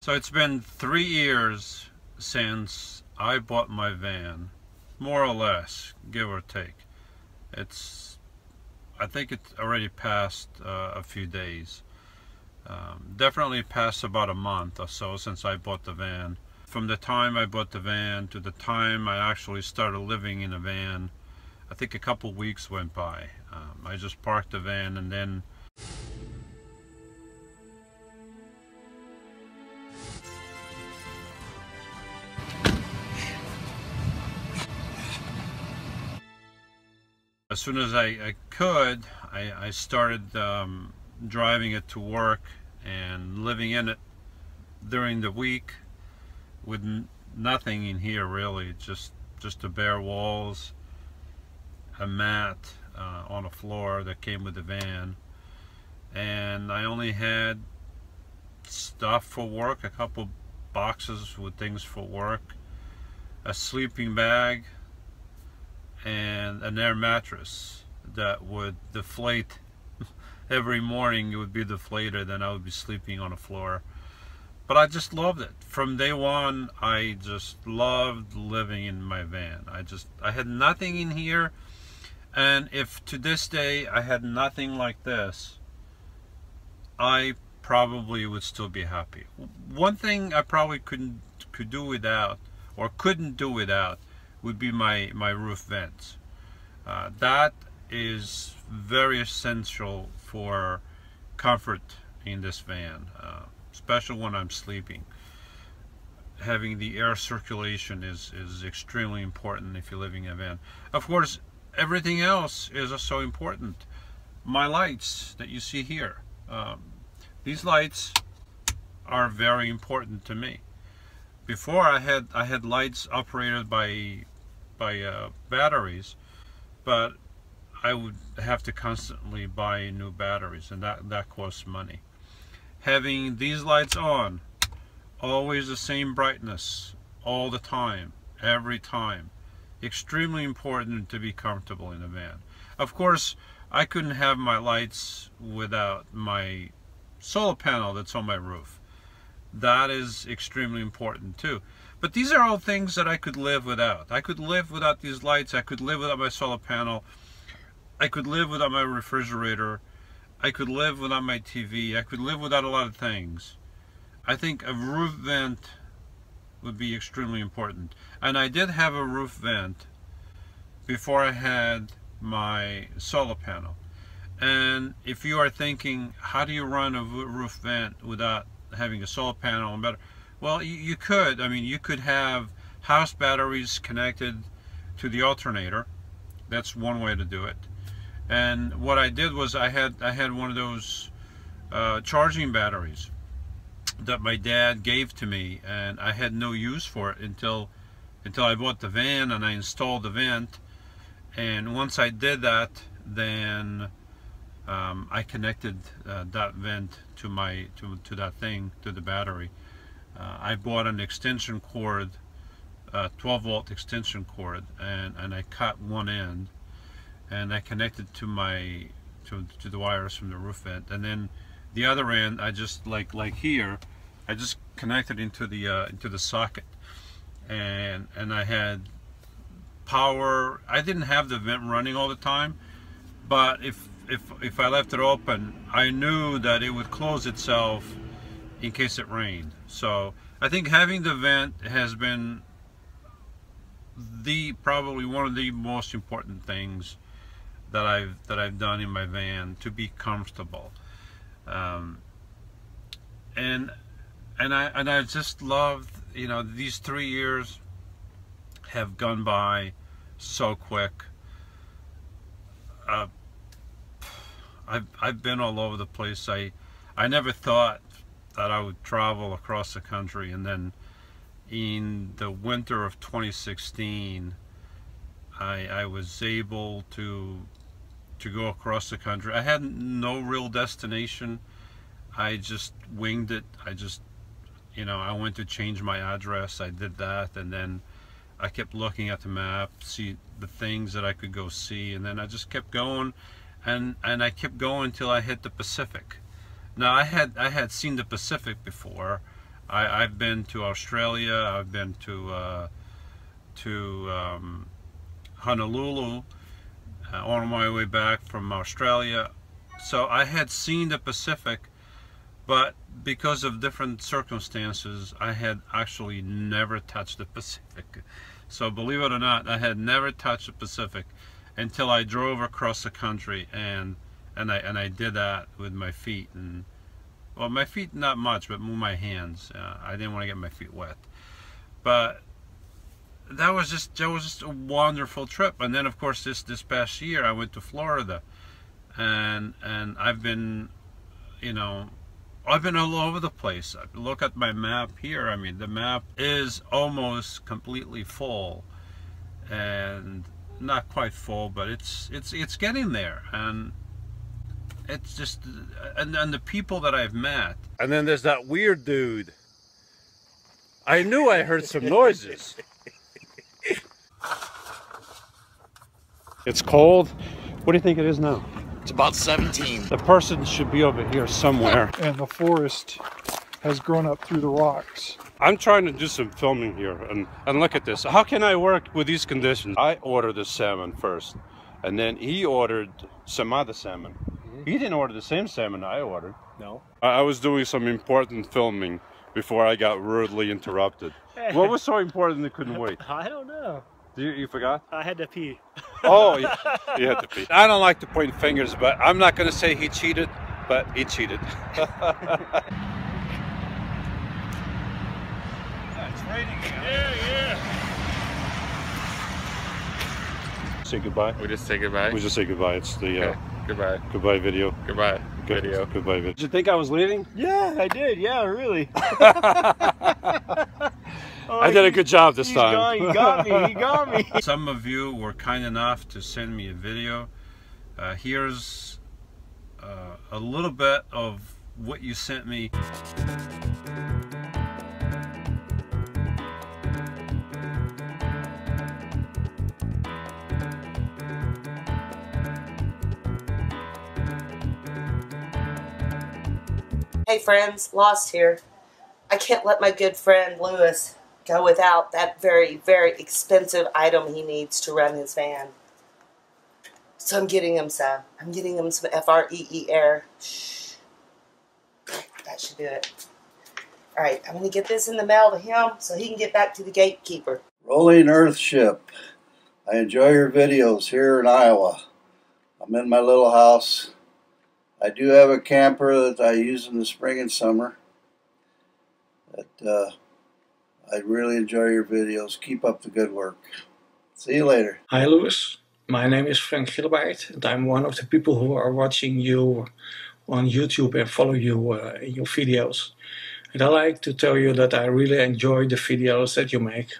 So it's been 3 years since I bought my van, more or less, give or take. I think it's already passed a few days. Definitely passed about a month or so since I bought the van. From the time I bought the van to the time I actually started living in a van, I think a couple weeks went by. I just parked the van and then as soon as I could, I started driving it to work and living in it during the week with nothing in here really, just the bare walls, a mat on a floor that came with the van, and I only had stuff for work, a couple boxes with things for work, a sleeping bag, and an air mattress that would deflate every morning. It would be deflated and I would be sleeping on the floor. But I just loved it. From day one, I just loved living in my van. I had nothing in here, and if to this day I had nothing like this, I probably would still be happy. One thing I probably could do without, or couldn't do without, would be my roof vents. That is very essential for comfort in this van, especially when I'm sleeping. Having the air circulation is extremely important if you're living in a van. Of course, everything else is also important. My lights that you see here, these lights are very important to me. Before I had lights operated by batteries, but I would have to constantly buy new batteries, and that costs money. Having these lights on, always the same brightness, all the time, every time, extremely important to be comfortable in a van. Of course, I couldn't have my lights without my solar panel that's on my roof. That is extremely important too. But these are all things that I could live without. I could live without these lights. I could live without my solar panel. I could live without my refrigerator. I could live without my TV. I could live without a lot of things. I think a roof vent would be extremely important. And I did have a roof vent before I had my solar panel. And if you are thinking, how do you run a roof vent without having a solar panel and better? Well, you could. I mean, you could have house batteries connected to the alternator. That's one way to do it. And what I did was I had one of those charging batteries that my dad gave to me, and I had no use for it until I bought the van and I installed the vent. And once I did that, then I connected that vent to that thing, to the battery. I bought an extension cord, 12-volt extension cord, and I cut one end, and I connected to the wires from the roof vent, and then the other end I just like here, I just connected into the socket, and I had power. I didn't have the vent running all the time, but if I left it open, I knew that it would close itself in case it rained. So I think having the vent has been probably one of the most important things that I've done in my van to be comfortable. And I just loved, you know, these 3 years have gone by so quick. I've been all over the place. I never thought that I would travel across the country, and then in the winter of 2016 I was able to go across the country. I had no real destination. I just winged it. I went to change my address. I did that, and then I kept looking at the map, see the things that I could go see, and then I just kept going, and I kept going until I hit the Pacific. Now I had seen the Pacific before. I've been to Australia. I've been to Honolulu on my way back from Australia. So I had seen the Pacific, but because of different circumstances, I had actually never touched the Pacific. So believe it or not, I had never touched the Pacific until I drove across the country, and I did that with my feet. And well, my feet not much, but more my hands. I didn't want to get my feet wet. But that was just a wonderful trip. And then of course this past year I went to Florida, and I've been, you know, I've been all over the place. Look at my map here. I mean, the map is almost completely full, and not quite full, but it's getting there. And it's just, and the people that I've met. And then there's that weird dude. I knew I heard some noises. It's cold. What do you think it is now? It's about 17. The person should be over here somewhere. And the forest has grown up through the rocks. I'm trying to do some filming here, and look at this. How can I work with these conditions? I ordered the salmon first, and then he ordered some other salmon. He didn't order the same salmon I ordered. No. I was doing some important filming before I got rudely interrupted. What was so important that couldn't wait? I don't know. You forgot? I had to pee. Oh, you had to pee. I don't like to point fingers, but I'm not going to say he cheated, but he cheated. It's raining again. Yeah. Say goodbye. We just say goodbye. We just say goodbye. It's the okay. Goodbye. Goodbye video. Goodbye. Video. Goodbye video. Did you think I was leaving? Yeah, I did. Yeah, really. I did a good job this time. He got me. He got me. Some of you were kind enough to send me a video. Here's a little bit of what you sent me. Hey friends, Lost here. I can't let my good friend Lewis go without that very, very expensive item he needs to run his van. So I'm getting him some. I'm getting him some FREE air. Shh. That should do it. Alright, I'm going to get this in the mail to him so he can get back to the gatekeeper. Rollingearthship. I enjoy your videos here in Iowa. I'm in my little house. I do have a camper that I use in the spring and summer. But I really enjoy your videos. Keep up the good work. See you later. Hi Lewis, my name is Frank Gilbert and I'm one of the people who are watching you on YouTube and follow you in your videos. And I like to tell you that I really enjoy the videos that you make.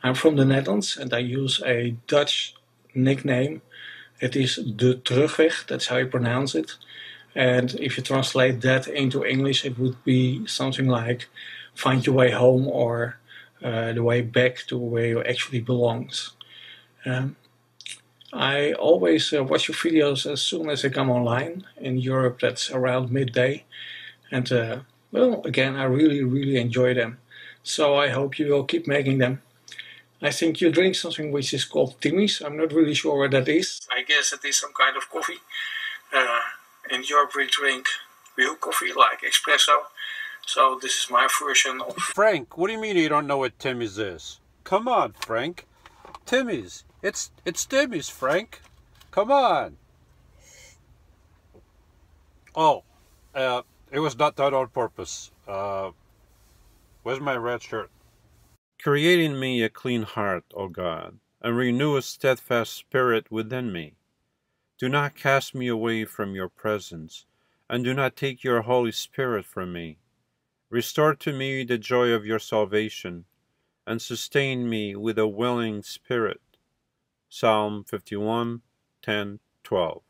I'm from the Netherlands and I use a Dutch nickname. It is De Terugweg, that's how you pronounce it. And if you translate that into English, it would be something like find your way home or the way back to where you actually belongs. I always watch your videos as soon as they come online. In Europe, that's around midday. And well, again, I really enjoy them. So I hope you will keep making them. I think you drink something which is called Timmy's. I'm not really sure what that is. I guess it is some kind of coffee. In Europe we drink real coffee like espresso. So this is my version of... Frank, what do you mean you don't know what Timmy's is? Come on, Frank. Timmy's. It's Timmy's, Frank. Come on. Oh, it was not done on purpose. Where's my red shirt? Create in me a clean heart, O God, and renew a steadfast spirit within me. Do not cast me away from your presence, and do not take your Holy Spirit from me. Restore to me the joy of your salvation, and sustain me with a willing spirit. Psalm 51, 10, 12.